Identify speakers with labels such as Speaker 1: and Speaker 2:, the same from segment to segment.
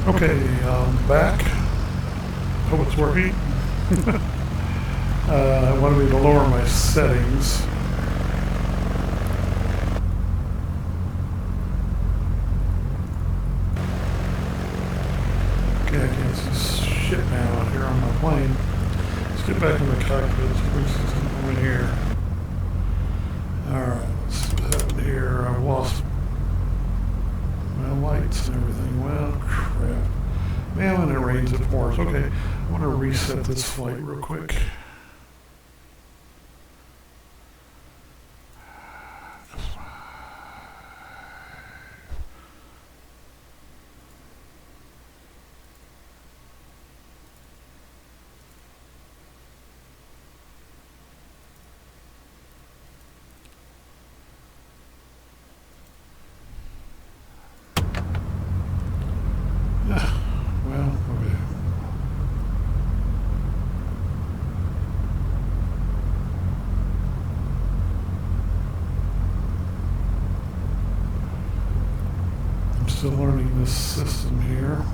Speaker 1: Okay, I'm back. Hope it's working. I wanted me to lower my settings. Okay, I can't see shit now out here on my plane. Let's get back in the cockpit. Let's bring some in here. Alright, let's see what happened here. I've lost my lights and everything. Well, crap. Man, when it rains, it pours. Okay, I want to reset this flight real quick. Well, okay. I'm still learning this system here.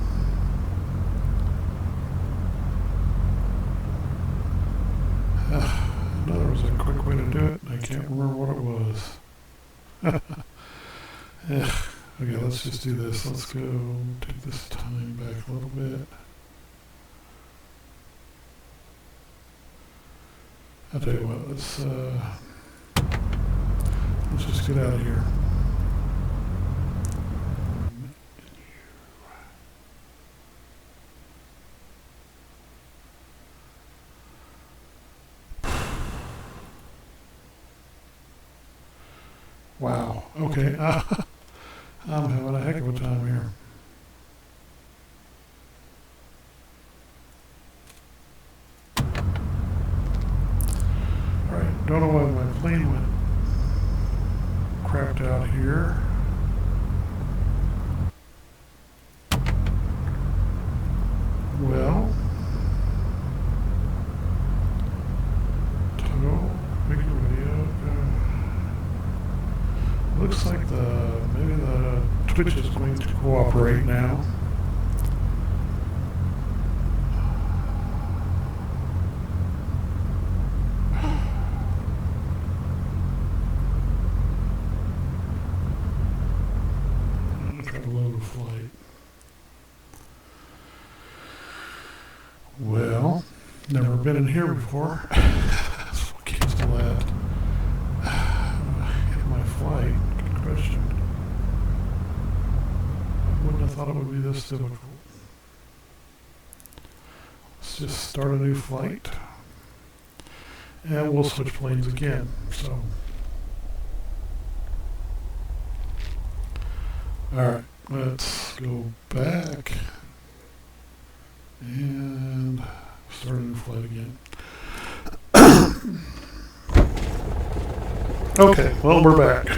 Speaker 1: I know there was a quick way to do it, and I can't remember what it was. Okay, let's just do this. Let's go take this time back a little bit. I'll tell you what, let's just get out of here. Wow, okay. I'm having a heck of a time here. Alright, don't know why my plane went crapped out here. Well, toggle, make a video. Looks like maybe the Twitch is going to cooperate now. I'm going to try to load a flight. Well, never been in here before. So cancel that. My flight. Good question. I wouldn't have thought it would be this difficult. Let's just start a new flight. And we'll switch planes again. So, alright, let's go back and start a new flight again. Okay, well, we're back.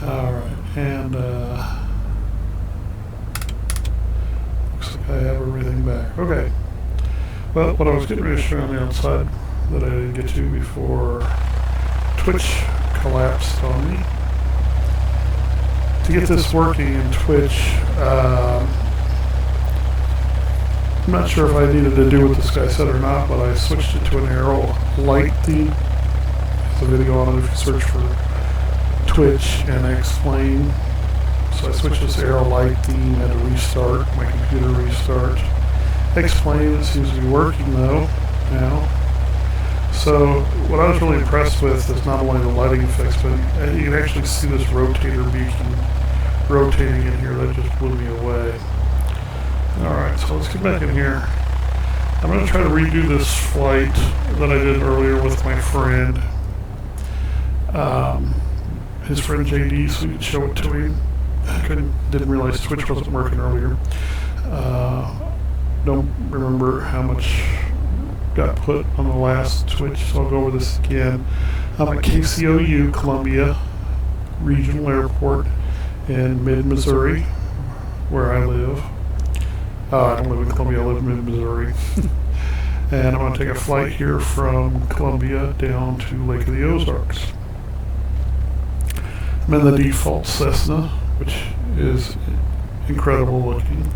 Speaker 1: Alright, and looks like I have everything back. Okay. Well, what I was getting ready to show on the outside that I didn't get to before Twitch collapsed on me. To get this working in Twitch, I'm not sure if I needed to do what this guy said or not, but I switched it to an arrow light theme. There's a video on it if you search for Twitch, and I explain. So I switched this arrow light theme, had to restart, my computer restart. Explain, it seems to be working though, now. So what I was really impressed with is not only the lighting effects, but you can actually see this rotator beacon rotating in here. That just blew me away. Alright, so let's get back in here. I'm going to try to redo this flight that I did earlier with my friend. His friend JD, so we could show it to him. I didn't realize Twitch wasn't working earlier. Don't remember how much got put on the last Twitch, so I'll go over this again. I'm at KCOU, Columbia Regional Airport in mid-Missouri, where I live. I don't live in Columbia, I live in mid-Missouri. And I'm going to take a flight here from Columbia down to Lake of the Ozarks. I'm in the default Cessna which is incredible looking.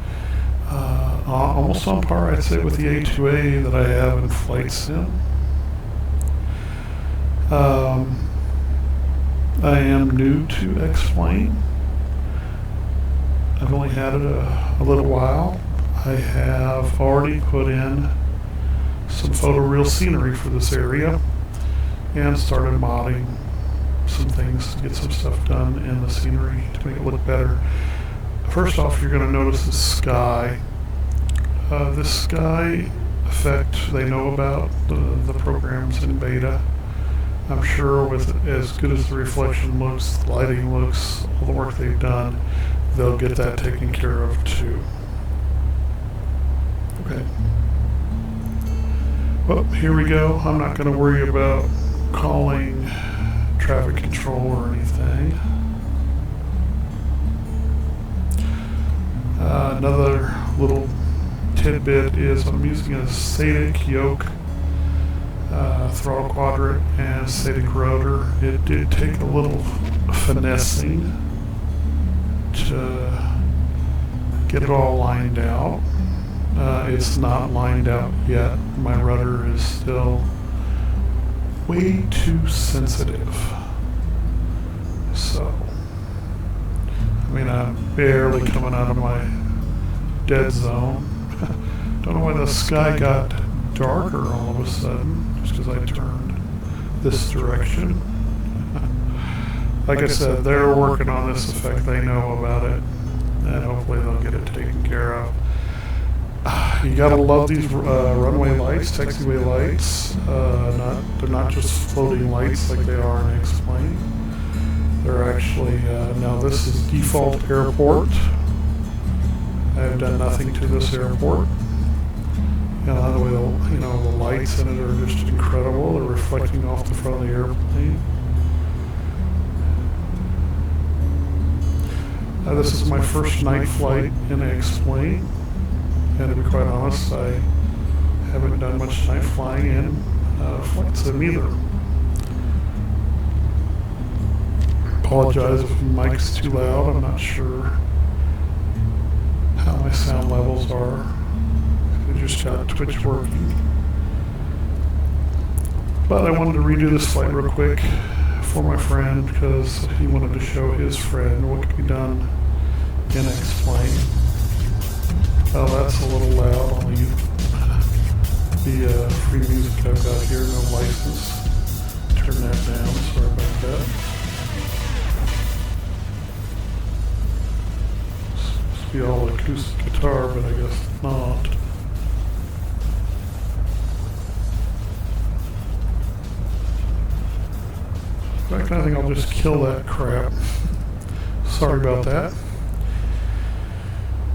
Speaker 1: Almost on par, I'd say, with the A2A that I have in Flight Sim. I am new to X-Plane. I've only had it a little while. I have already put in some photoreal scenery for this area and started modding some things to get some stuff done in the scenery to make it look better. First off, you're going to notice the sky. This sky effect they know about, the programs in beta. I'm sure with as good as the reflection looks, the lighting looks, all the work they've done, they'll get that taken care of too. Okay. Well, here we go. I'm not going to worry about calling traffic control or anything. Another little tidbit is I'm using a static yoke, throttle quadrant, and static rotor. It did take a little finessing to get it all lined out. It's not lined out yet. My rudder is still way too sensitive. So, I mean, I'm barely coming out of my dead zone. Don't know why the sky got darker all of a sudden, just because I turned this direction. Like I said, they're working on this effect. They know about it, and hopefully they'll get it taken care of. You gotta love these runway lights, taxiway lights. They're not just floating lights like they are in X-Plane. They're actually, now this is default airport. I've done nothing to this airport. The way the lights in it are just incredible. They're reflecting off the front of the airplane. This is my first night flight in X-Plane. And to be quite honest, I haven't done much night flying in Flight Sim either. Apologize if the mic's too loud. I'm not sure how my sound levels are. I just got Twitch working. But I wanted to redo this flight real quick for my friend because he wanted to show his friend what could be done in X-Plane. Oh, that's a little loud on the free music I've got here, no license. Turn that down, sorry about that. Supposed to be all acoustic guitar, but I guess not. In fact, I think I'll just kill that crap. Sorry about that.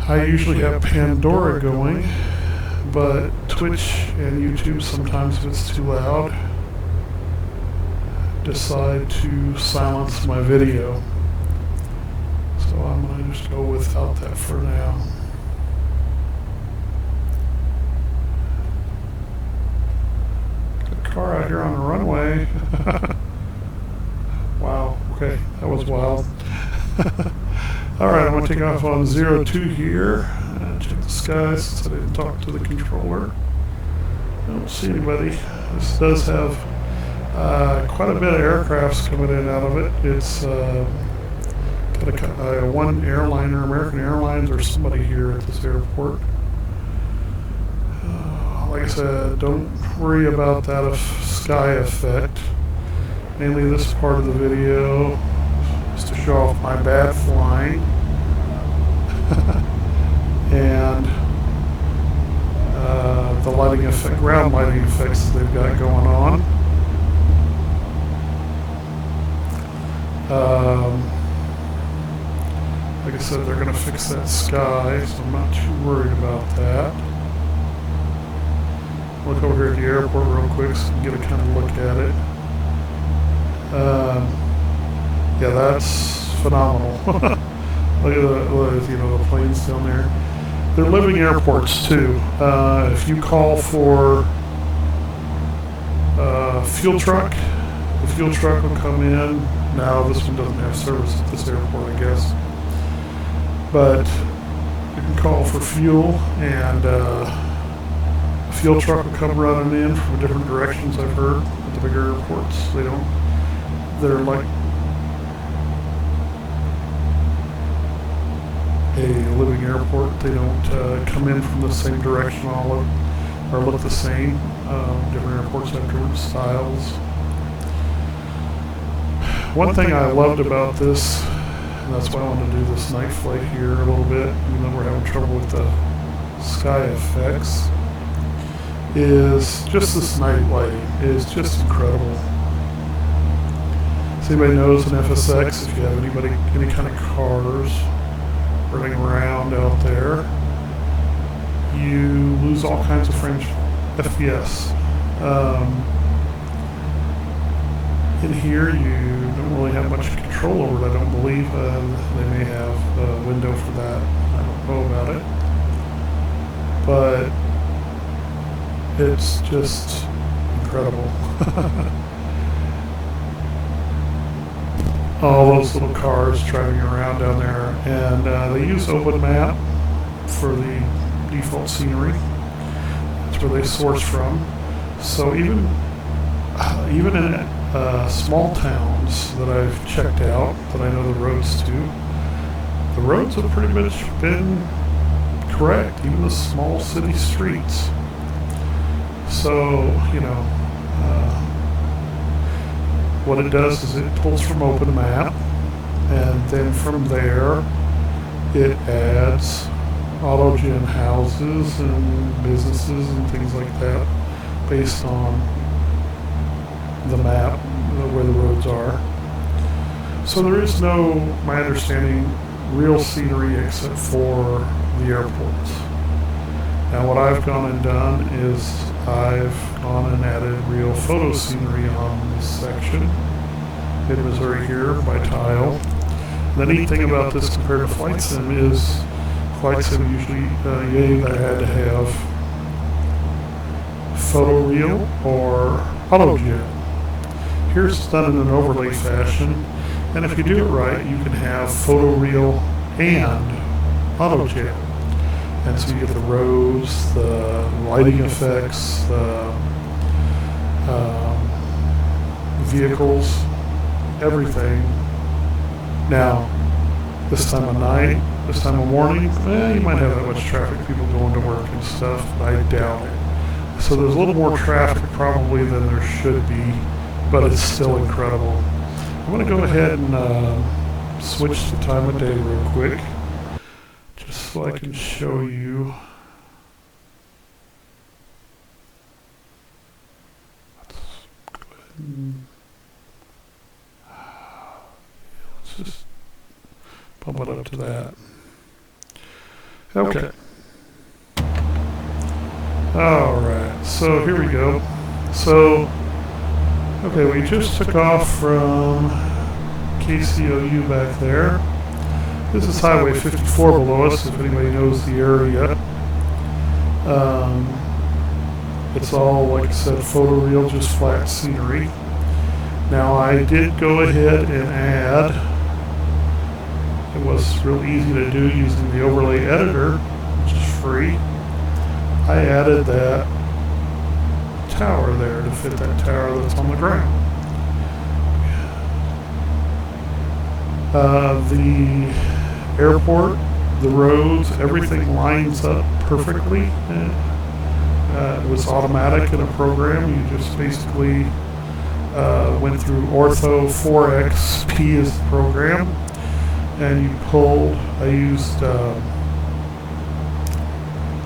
Speaker 1: I usually have Pandora going, but Twitch and YouTube sometimes, if it's too loud, decide to silence my video. So I'm going to just go without that for now. Got a car out here on the runway. Wow, okay, that was wild. Alright, I'm going to take off on 02 here. Check the sky since I didn't talk to the controller. I don't see anybody. This does have quite a bit of aircrafts coming in and out of it. It's got one airliner, American Airlines, or somebody here at this airport. Like I said, don't worry about that sky effect. Mainly this part of the video is to show off my bad flying. And the lighting effect, ground lighting effects that they've got going on. Like I said, they're going to fix that sky, so I'm not too worried about that. Look over here at the airport real quick so you can get a kind of look at it. Yeah, that's phenomenal. Look at the planes down there. They're living airports too. If you call for fuel truck, the fuel truck will come in. Now this one doesn't have service at this airport, I guess. but you can call for fuel, and a fuel truck will come running in from different directions. I've heard at the bigger airports, they're like a living airport. They don't come in from the same direction all or look the same. Different airports have different styles. One thing I loved about this, and that's why I wanted to do this night flight here a little bit, even though we're having trouble with the sky effects, is just this night lighting is just incredible. So anybody knows an FSX, if you have any kind of cars running around out there, you lose all kinds of frames FPS. In here, you don't really have much control over it, I don't believe. They may have a window for that. I don't know about it. But it's just incredible. All those little cars driving around down there. And they use OpenMap for the default scenery. That's where they source from. So even in small towns that I've checked out, that I know the roads to, the roads have pretty much been correct, even the small city streets. So, what it does is it pulls from OpenMap, and then from there it adds auto-gen houses and businesses and things like that based on the map, where the roads are. So there is no, my understanding, real scenery except for the airports. Now what I've gone and done is I've gone and added real photo scenery on this section in Missouri here by tile. The neat thing about this compared to Flight Sim is Flight Sim usually you either had to have Photoreal or AutoGen. Here's it's done in an overlay fashion, and if you do it right, you can have Photoreal and AutoGen. And so you get the roads, the lighting effects, the vehicles, everything. Now, this time of night, this time of morning, you might have that much traffic, people going to work and stuff, but I doubt it. So there's a little more traffic probably than there should be, but it's still incredible. I'm going to go ahead and switch the time of day real quick, just so I can show you. Let's go ahead and let's just bump it up to that. Okay. Alright, so here we go. So, okay, we just took off from KCOU back there. This is Highway 54 below us, if anybody knows the area. It's all, like I said, photoreal, just flat scenery. Now I did go ahead and add, it was real easy to do using the overlay editor, which is free. I added that tower there to fit that tower that's on the ground. The airport, the roads, everything lines up perfectly. It was automatic in a program. You just basically went through Ortho 4XP is the program, and you pulled,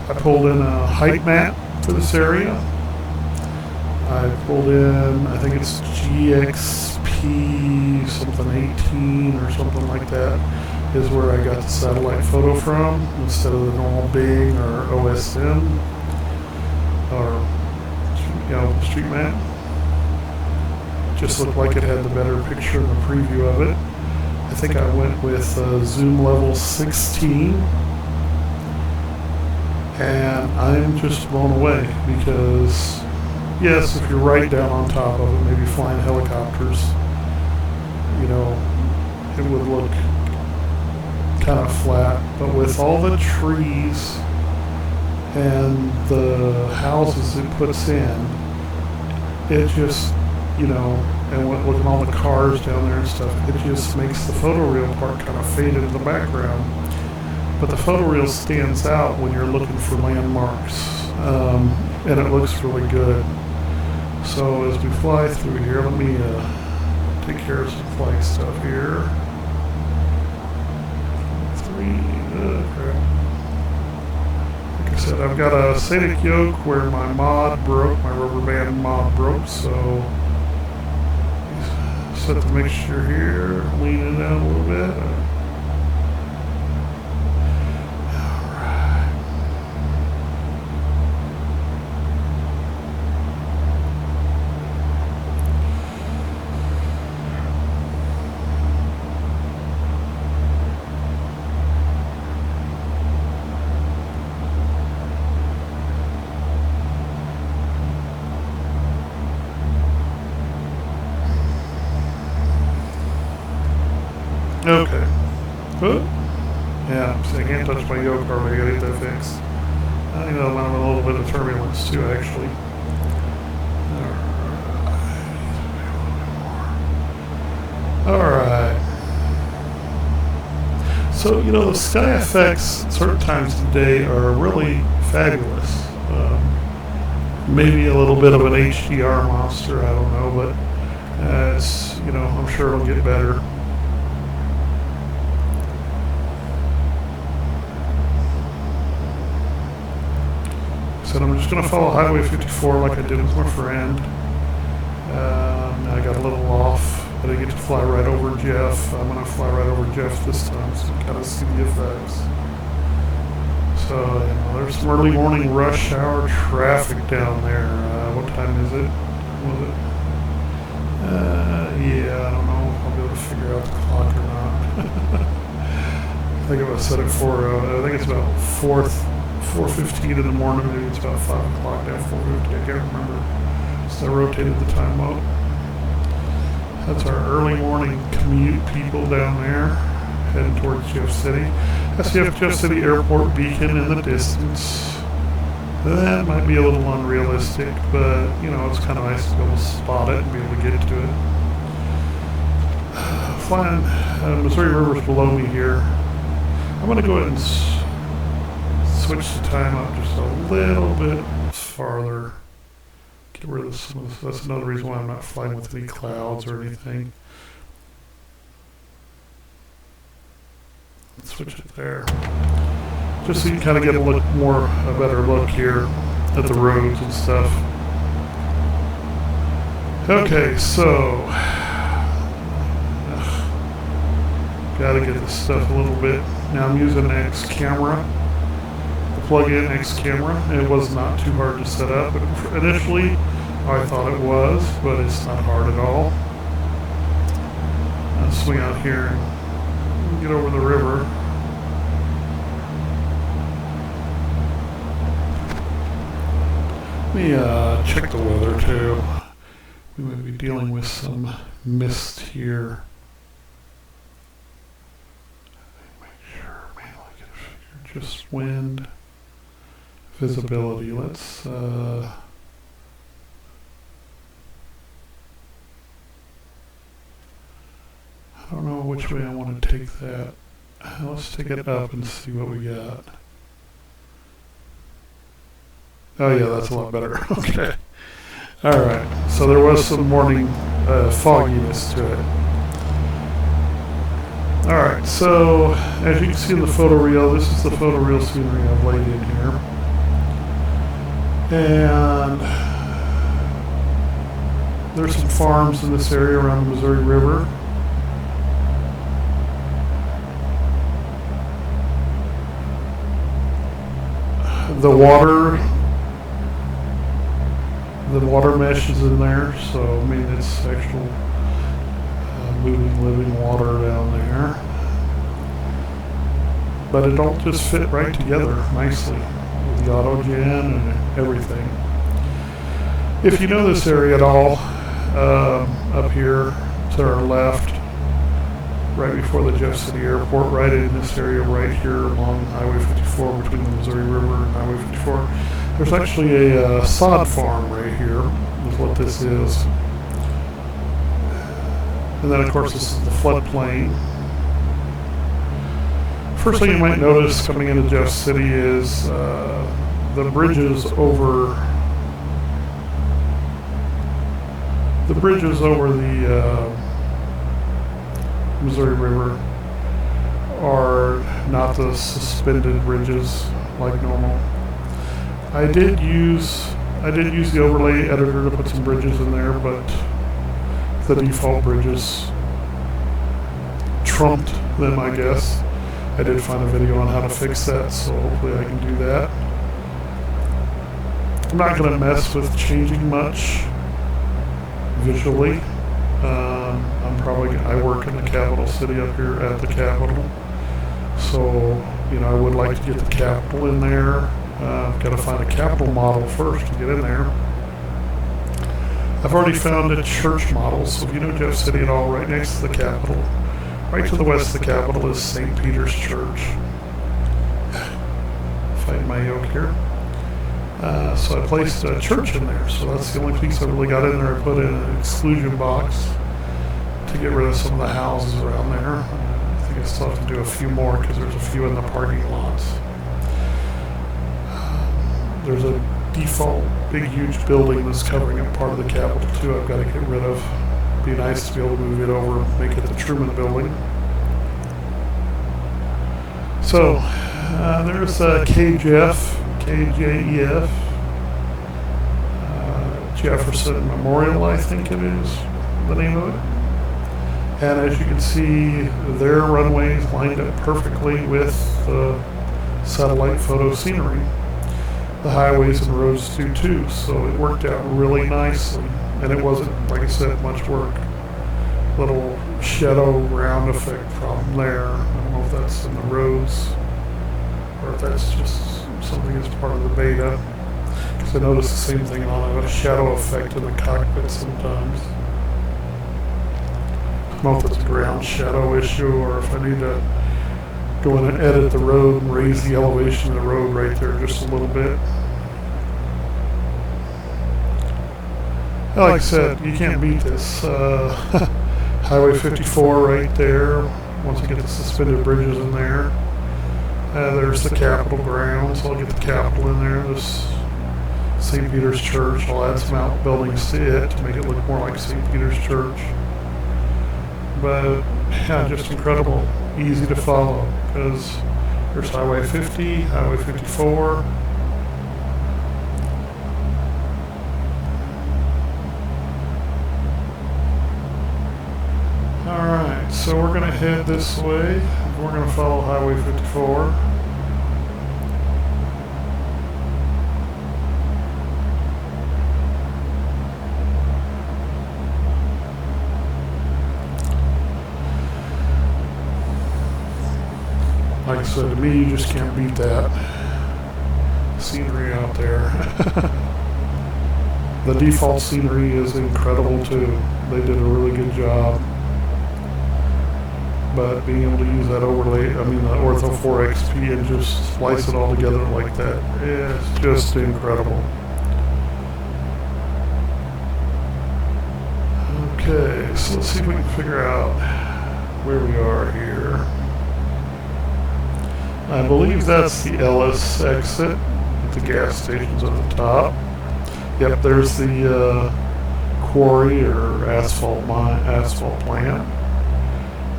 Speaker 1: I pulled in a height map for this area. I pulled in, I think it's GXP something 18 or something like that is where I got the satellite photo from instead of the normal Bing or OSM or Street Map. Just looked like it had the better picture in the preview of it. I think I went with zoom level 16. And I'm just blown away because, yes, if you're right down on top of it, maybe flying helicopters, it would look kind of flat, but with all the trees and the houses it puts in, it just, you know, and look at all the cars down there and stuff, it just makes the photoreal part kind of fade into the background. But the photoreal stands out when you're looking for landmarks, and it looks really good. So as we fly through here, let me take care of some flight stuff here. Crap. Like I said, I've got a Sadic yoke where my mod broke, my rubber band mod broke, so set the mixture here, lean it down a little bit. Okay. Good. Yeah, so I can't touch my yoke hardly. I gotta get that fixed. I know I'm having a little bit of turbulence too, actually. Alright. So, you know, the sky effects at certain times of the day are really fabulous. Maybe a little bit of an HDR monster, I don't know, but it's, you know, I'm sure it'll get better. So I'm just going to follow Highway 54 like I did with my friend. I got a little off. I didn't get to fly right over Jeff. I'm going to fly right over Jeff this time so you can kind of see the effects. So you know, there's some early morning rush hour traffic down there. What time is it? Was it? Yeah, I don't know if I'll be able to figure out the clock or not. I think I was set it for, I think it's about 4:15 in the morning, maybe it's about 5 o'clock now, 4:50, I can't remember. So I rotated the time up. That's our early morning commute people down there, heading towards Jeff City. I see Jeff City Airport beacon in the distance. That might be a little unrealistic, but you know, it's kind of nice to be able to spot it and be able to get to it. Flying Missouri River's below me here. I'm going to go ahead and switch the time up just a little bit farther. Get rid of some of this. That's another reason why I'm not flying with any clouds or anything. Let's switch it there. Just so you can kind of get a better look here at the roads and stuff. Okay, so gotta get this stuff a little bit. Now I'm using X camera. Plug-in X camera. It was not too hard to set up. Initially, I thought it was, but it's not hard at all. I'll swing out here and get over the river. Let me check the weather too. We might be dealing with some mist here. Make sure, man, I can figure just wind. Visibility, let's I don't know which way I want to take that. Let's take it up and see what we got. Oh yeah, that's a lot better. Okay. Alright, so there was some morning fogginess to it. Alright, so as you can see in the photoreal, this is the photoreal scenery I've laid in here. And there's some farms in this area around the Missouri River. The water mesh is in there, so I mean it's actual moving, living water down there. But it all just fit right together nicely. The auto gen and everything. If you know this area at all, up here to our left, right before the Jeff City Airport, right in this area right here along Highway 54 between the Missouri River and Highway 54. There's actually a sod farm right here, is what this is. And then, of course, this is the floodplain. First thing you might notice coming into Jeff City is the bridges over the Missouri River are not the suspended bridges like normal. I did use the overlay editor to put some bridges in there, but the default bridges trumped them, I guess. I did find a video on how to fix that, so hopefully I can do that. I'm not going to mess with changing much visually. I work in the capital city up here at the Capitol, so I would like to get the Capitol in there. I've got to find a Capitol model first to get in there. I've already found a church model, so if you know Jeff City at all, right next to the Capitol, right to the west of the Capitol is St. Peter's Church. Fighting my yoke here. So I placed a church in there, so that's the only piece I really got in there. I put in an exclusion box to get rid of some of the houses around there. I think I still have to do a few more because there's a few in the parking lots. There's a default big huge building that's covering up part of the Capitol too I've got to get rid of. It'd be nice to be able to move it over and make it the Truman Building. So there's KJEF, Jefferson Memorial, I think it is the name of it. And as you can see, their runways lined up perfectly with the satellite photo scenery. The highways and roads do too, so it worked out really nicely. And it wasn't, like I said, much work. Little shadow round effect problem there. I don't know if that's in the roads or if that's just something that's part of the beta. Because I noticed the same thing on a shadow effect in the cockpit sometimes. I don't know if it's a ground shadow issue or if I need to go in and edit the road and raise the elevation of the road right there just a little bit. Like I said, you can't beat this. Highway 54 right there. Once I get the suspended bridges in there. There's the Capitol grounds. I'll get the Capitol in there. This St. Peter's Church. I'll add some outbuildings to it to make it look more like St. Peter's Church. But yeah, just incredible. Easy to follow because there's Highway 50, Highway 54. Alright, so we're going to head this way. We're going to follow Highway 54. Like I said, to me, you just can't beat that scenery out there. The default scenery is incredible too. They did a really good job. But being able to use that overlay, the Ortho 4 XP and just slice it all together like that is just incredible. Okay, so let's see if we can figure out where we are here. I believe that's the Ellis exit. The gas station's at the top. Yep, there's the quarry or asphalt plant.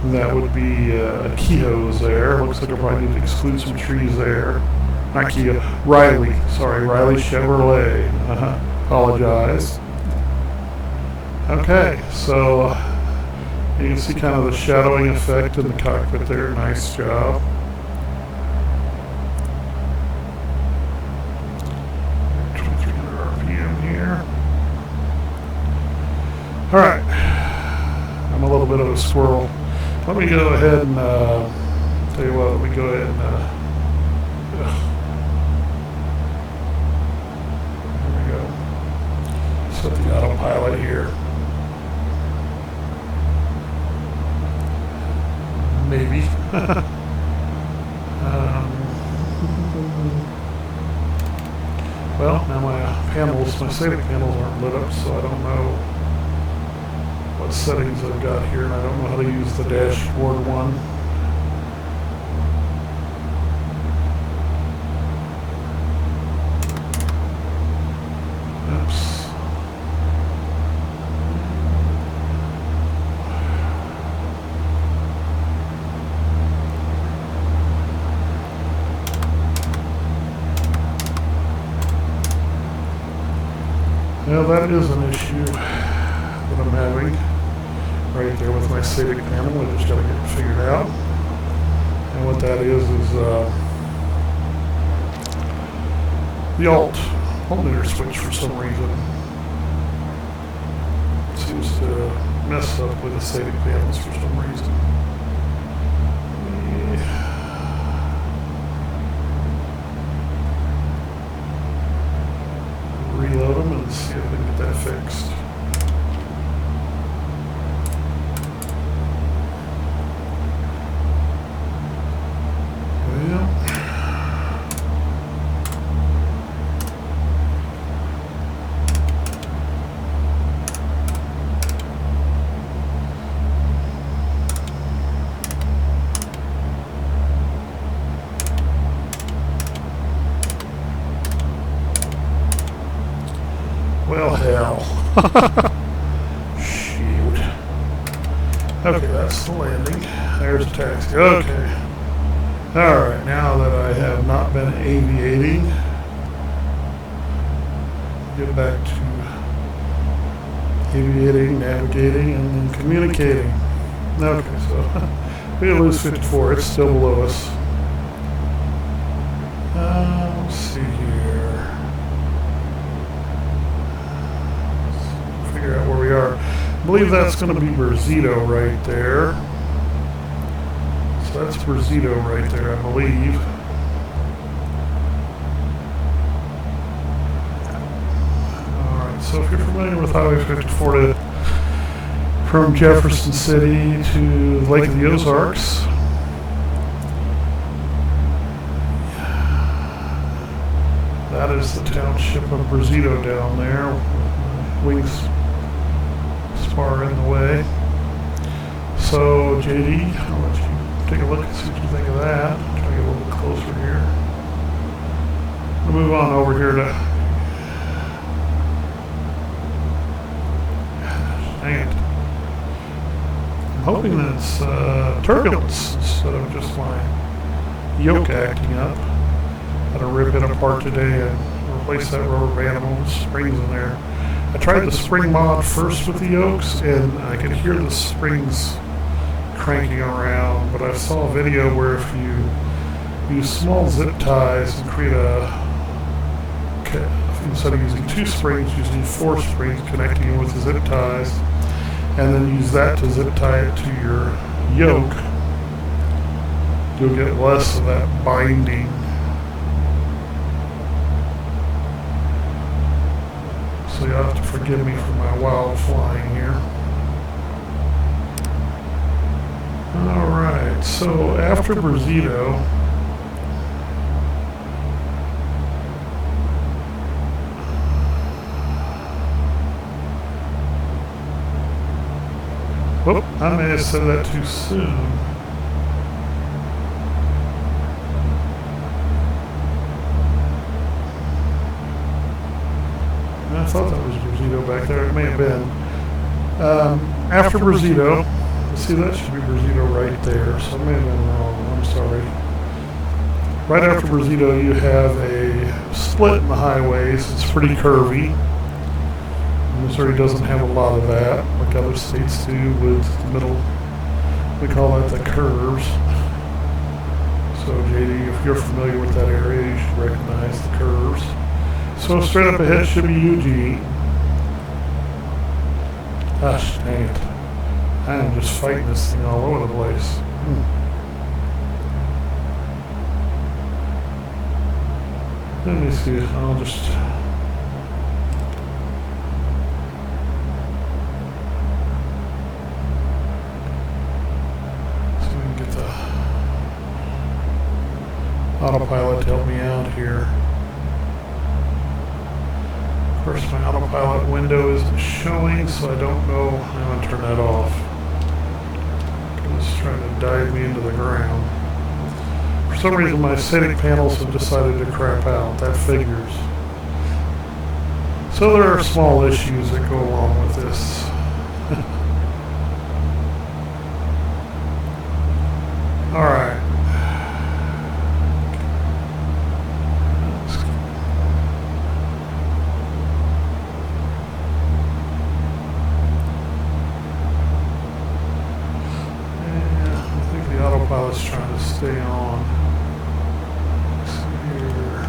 Speaker 1: And that would be Kehoe's there. Looks like I probably need to exclude some trees there. Not Kehoe, Riley. Sorry, Riley Chevrolet. Apologize. Okay, so you can see kind of the shadowing effect in the cockpit there. Nice job. Alright, I'm a little bit of a squirrel. Let me go ahead and, tell you what, let me go ahead and, there we go. Set the autopilot here. maybe. Well, now my static panels aren't lit up, so I don't know what settings I've got here, and I don't know how to use the dashboard one. Oops. Well, that is an issue that I'm having right there with my static panel. I just got to get it figured out. And what that is the alternator switch for some reason seems to mess up with the static panels for some reason. Reload them and see if we can get that fixed. Well, hell. Shoot. Okay, that's the landing. There's a taxi. Okay. Alright, now that I have not been aviating, get back to aviating, navigating, and then communicating. Okay, so we lose 54. It's still below us. Let's see here. Figure out where we are. I believe that's going to be Brazito right there. So that's Brazito right there, I believe. Alright, so if you're familiar with Highway 54 from Jefferson City to Lake of the Ozarks, that is the township of Brazito down there. Wings spar in the way. So JD, I'll let you take a look and see what you think of that. Try to get a little bit closer here. We'll move on over here to dang it. I'm hoping that it's turbulence instead of just my yoke acting up. Got to rip it apart today and replace that rubber band and the springs in there. I tried the spring mod first with the yokes, and I could hear the springs cranking around, but I saw a video where if you use small zip ties and create instead of using 2 springs, using 4 springs connecting it with the zip ties, and then use that to zip tie it to your yoke, you'll get less of that binding. So you'll have to forgive me for my wild flying here. Alright, so after Brazito, whoop, I may have said that too soon. I thought that was Brazito back there. It may have been. After Brazito, see, that should be Brazito right there. So I may have been wrong. I'm sorry. Right after Brazito, you have a split in the highways. It's pretty curvy. Missouri doesn't have a lot of that, like other states do, with the middle. We call that the curves. So JD, if you're familiar with that area, you should recognize the curves. So straight up ahead should be UG. Gosh dang it. I am just fighting this thing all over the place. Let me see, I'll just... so we can get the autopilot to help me out here. Of course, my autopilot window isn't showing, so I don't know. I'm going to turn that off. It's trying to dive me into the ground. For some reason, my static panels have decided to crap out. That figures. So there are small issues that go along with this. All right. Autopilot's trying to stay on. Let's see here.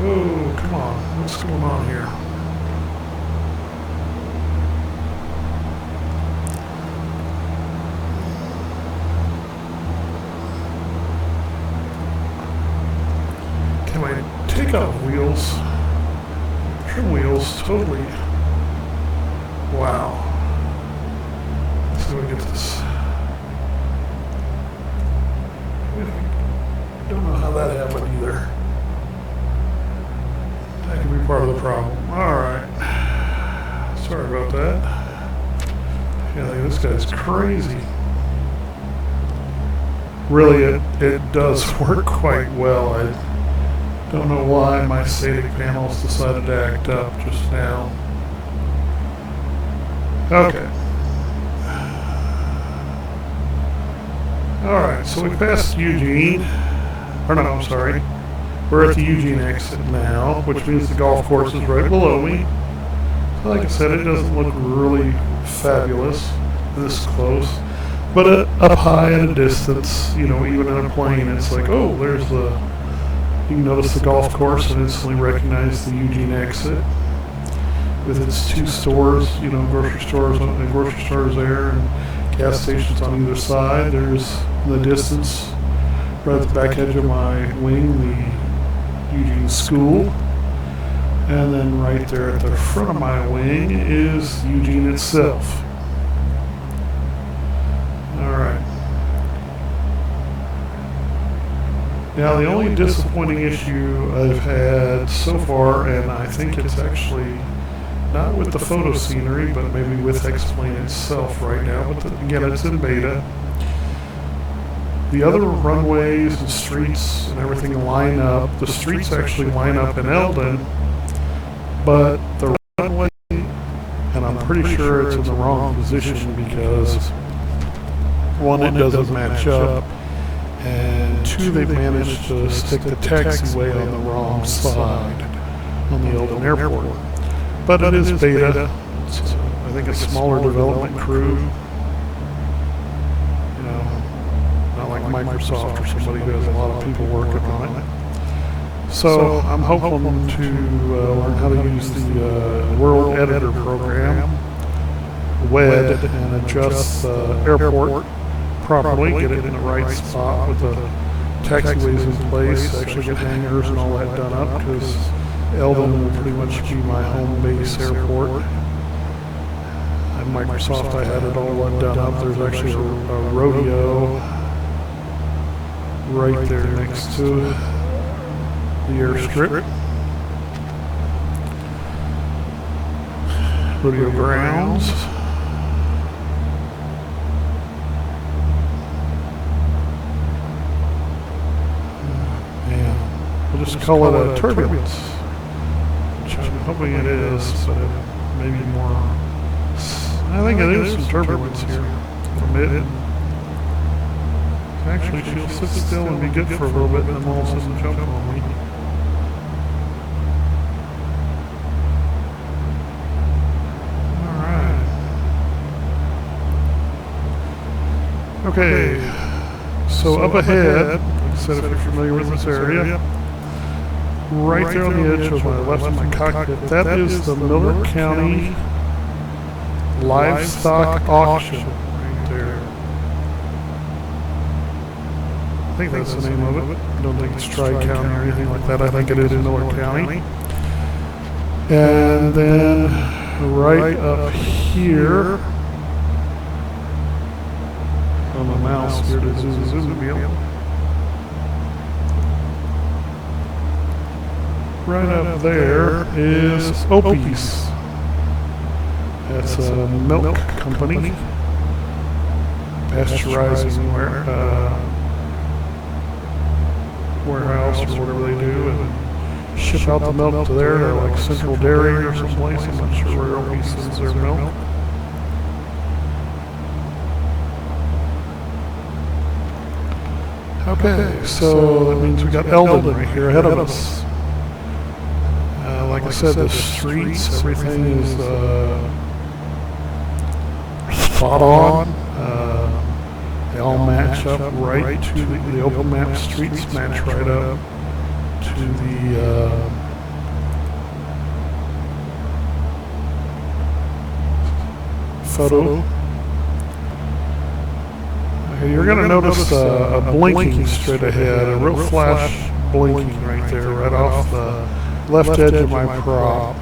Speaker 1: Oh, come on. What's going on here? Can I take out wheels? Trim wheels, totally. Wow. Let's see if we get this. Don't know how that happened either. That could be part of the problem. Alright. Sorry about that. Yeah, this guy's crazy. Really, it does work quite well. I don't know why my static panels decided to act up just now. Okay. Alright, so we passed Eugene. Or no, I'm sorry. We're at the Eugene exit now, which means the golf course is right below me. So like I said, it doesn't look really fabulous this close. But up high at a distance, you know, even in a plane, it's like, oh, there's the... You can notice the golf course and instantly recognize the Eugene exit. With its two stores, you know, grocery stores there, and gas stations on either side. There's in the distance, right at the back edge of my wing, the Eugene School. And then right there at the front of my wing is Eugene itself. Alright. Now the only disappointing issue I've had so far, and I think it's actually not with the photo scenery, but maybe with X-Plane itself right now, but again, it's in beta. The other runways and streets and everything line up. The streets actually line up in Eldon, but the runway, and I'm pretty sure it's in the wrong position because one, it doesn't match up, and two, they've managed to stick the taxiway on the wrong side on the Eldon Airport. But it is beta. It's, I think a smaller development crew. You know, not like Microsoft or somebody who has a lot of people working on it. So I'm hoping to learn how to use the World Editor program, WED, and adjust the airport properly, get it in the right spot with the taxiways in place, actually get hangars and all that done up, because Eldon will pretty much be my home base airport. At Microsoft, I had it all done up. There's actually a rodeo right there next to the airstrip. Rodeo grounds. And we'll just call it a turbulence. I'm hoping it is, but maybe more. I think it is some turbulence here. Actually, she'll sit still and be good for a little bit, and then all of a sudden jump on me. Alright. Okay, so up ahead, like I said, if you're familiar with this area, right there on the edge of my left of my cockpit, that is the Miller County Livestock Auction right there. I think that's the name of it. I don't think it's Tri-County or anything like that. I think it is Miller County. And then right up here on the mouse here to zoom the wheel. right up there is Opie's. That's a milk company, pasteurizing warehouse or whatever they do, and ship out the milk to there. They're like Central Dairy or someplace. I'm not sure where Opie sends their milk. Okay, so that means we got Eldon right here ahead of us. Like I said, the streets, everything is spot on. They all match up right to the open map streets, match right up to the photo. Okay, you're going to notice a blinking straight ahead, a real flash blinking right there, right off the left edge of my prop.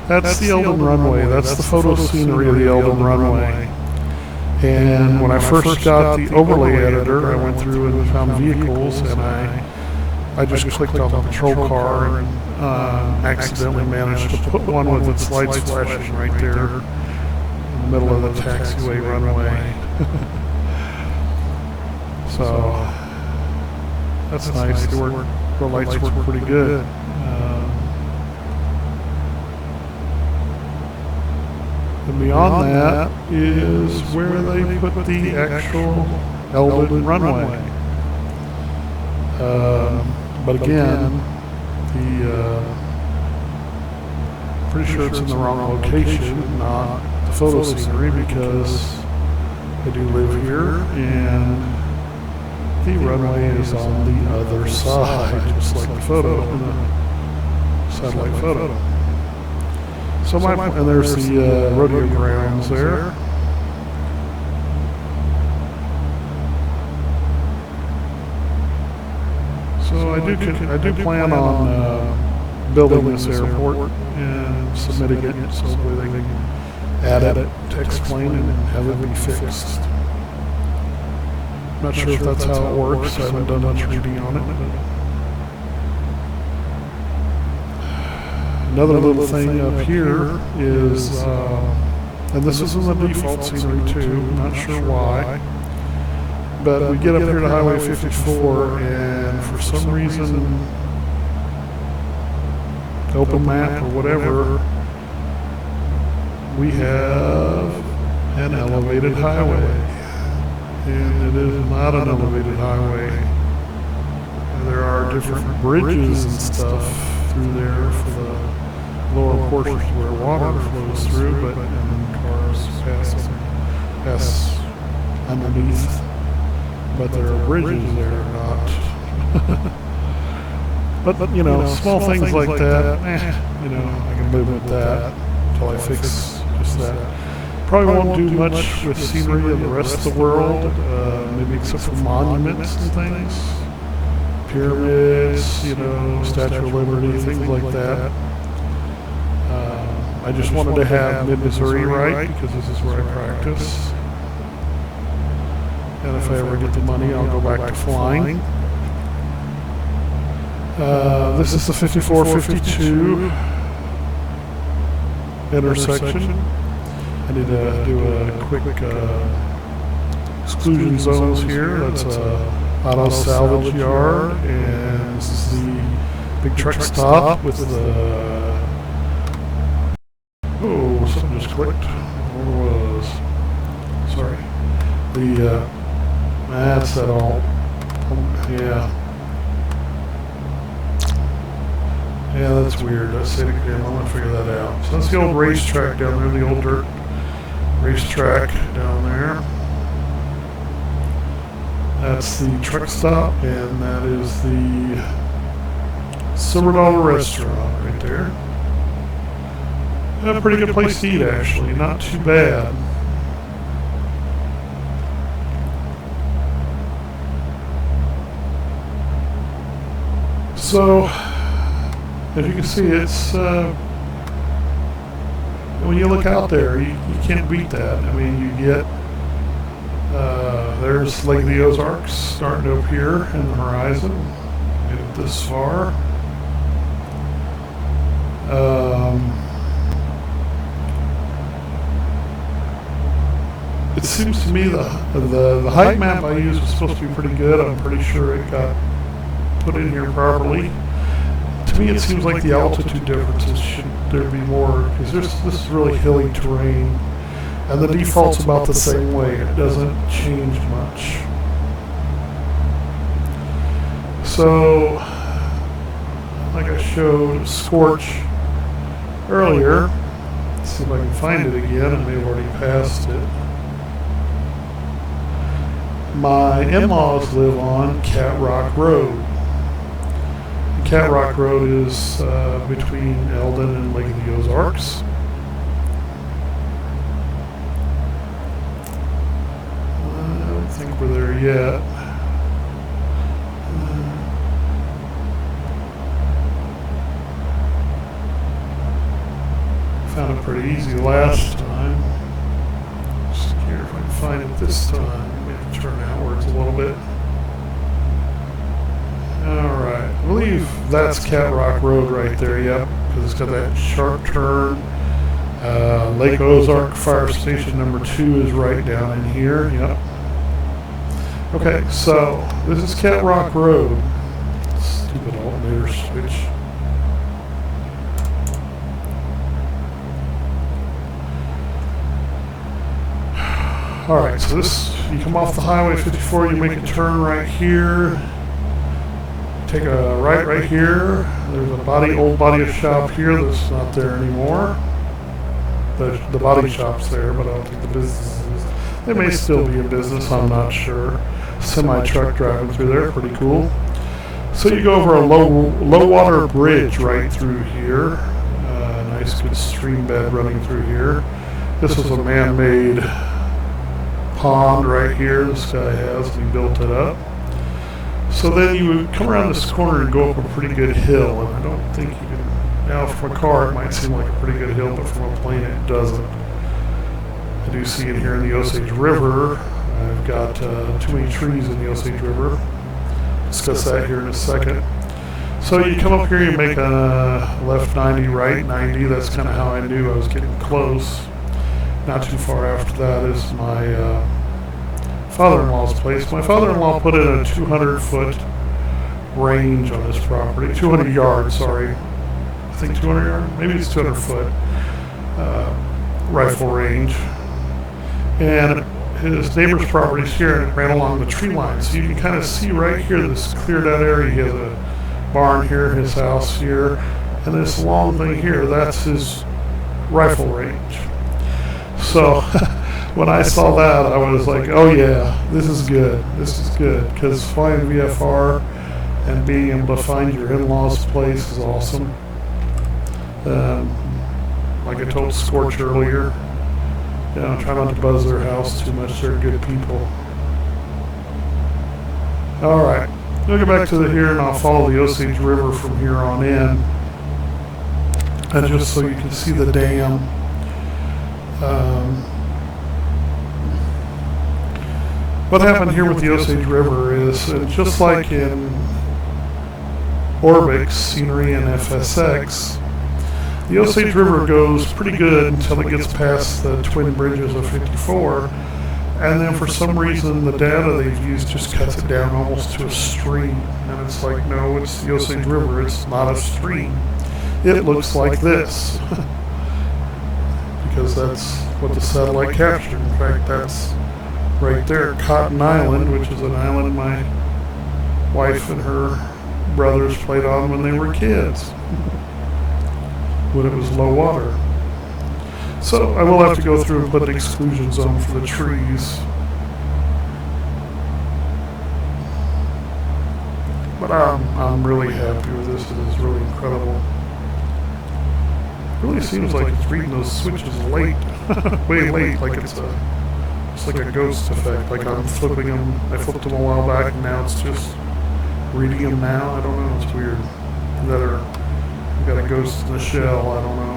Speaker 1: That's the Eldon runway. That's the photo scenery of the Eldon runway. And when I first got the overlay editor, I went through and found vehicles, and I just clicked on the patrol car and accidentally managed to put one with its lights flashing right there in the middle of the taxiway runway. So that's nice. The lights work pretty good. And beyond that is where they put the actual Eldon runway. But again, pretty sure it's in the wrong location, not the photo scenery, because I do live here, and the runway is on the other side, just like the photo, the satellite photo. So and there's the rodeo grounds there. So I do plan on building this airport and submitting it, so hopefully they can add it to explain and have it be fixed. Not sure if that's how it works. I haven't done much reading on it. Another little thing up here is, and this is in the default scenery too, not sure why, but we get up here to Highway 54, and for some reason, open map or whatever, we have an elevated highway. And it is not an elevated highway. And there are different bridges and stuff through there for the lower portions where water flows through, but and cars pass underneath. But there are bridges there, not. but you know, small things like that. I can live with that until I fix just that. Probably won't do much with scenery of the rest of the world, maybe except for monuments and things. Pyramids, Statue of Liberty, things like that. I just wanted to have mid-Missouri right, because this is where I practice. And if I ever get the money, I'll go back to flying. This is the 54-52 intersection. I need to do a quick exclusion zones here. That's a auto salvage yard, and this is the big truck stop with the. Oh, something just clicked. What was? Sorry. That's that all. Yeah. Yeah, that's weird. That's static again. I'm gonna figure that out. So that's the old racetrack down there, the old dirt racetrack down there. That's the truck stop, and that is the Silver Dollar Restaurant right there. A pretty good place to eat, actually. Not too bad. So, as you can see, it's when you look out there, you can't beat that. I mean, you get there's Lake of the Ozarks starting up here in the horizon, made it this far. It seems to me the height map I used was supposed to be pretty good. I'm pretty sure it got put in here properly. To me, it seems like the altitude differences should there be more, because this is really hilly terrain, and the default's about the same way. It doesn't change much. So, like I showed Scorch earlier, let's see if I can find it again. I may have already passed it. My in-laws live on Cat Rock Road. Cat Rock Road is between Eldon and Lake of the Ozarks. I don't think we're there yet. Found it pretty easy last time. Just here if I can find it this time. Maybe turn outwards a little bit. Alright, I believe that's Cat Rock Road right there, yep, because it's got that sharp turn. Lake Ozark Fire Station number 2 is right down in here, yep. Okay, so this is Cat Rock Road. Stupid alternator switch. Alright, so this, you come off the Highway 54, you make a turn right here. Take a right here. There's a old body shop here that's not there anymore. The body shop's there, but I don't think the business is. They may still be in business, I'm not sure. Semi-truck driving through there, pretty cool. So you go over a low water bridge right through here. Nice good stream bed running through here. This was a man-made pond right here this guy has, and he built it up. So then you would come around this corner and go up a pretty good hill, and I don't think you can, now from a car it might seem like a pretty good hill, but from a plane it doesn't. I do see it here in the Osage River. I've got too many trees in the Osage River. Discuss that here in a second. So you come up here, you make a left 90, right 90. That's kind of how I knew I was getting close. Not too far after that is my father-in-law's place. My father-in-law put in a 200-foot range on this property. 200 yards, sorry. I think 200 yards? Maybe it's 200-foot rifle range. And his neighbor's property is here, and it ran along the tree line. So you can kind of see right here, this cleared out area. He has a barn here, his house here, and this long thing here, that's his rifle range. So when I saw that, I was like, oh yeah, this is good. This is good, because flying VFR and being able to find your in-laws' place is awesome. Like I told Scorch earlier, try not to buzz their house too much. They're good people. All right, we'll get back to here, and I'll follow the Osage River from here on in, and just so you can see the dam. What happened here with the Osage River is, just like in Orbix, Scenery, and FSX, the Osage River goes pretty good until it gets past the twin bridges of 54, and then for some reason the data they've used just cuts it down almost to a stream, and it's like, no, it's the Osage River, it's not a stream. It looks like this. Because that's what the satellite captured. In fact, that's right there, Cotton Island, which is an island my wife and her brothers played on when they were kids, when it was low water. So I will have to go through and put an exclusion zone for the trees. But I'm really happy with this. It is really incredible. It really seems like it's reading those switches late, way late, like it's like a ghost effect. Like I'm flipping them, I flipped them a while back, and now it's just reading them now. I don't know, it's weird. That or got a ghost in the shell, I don't know.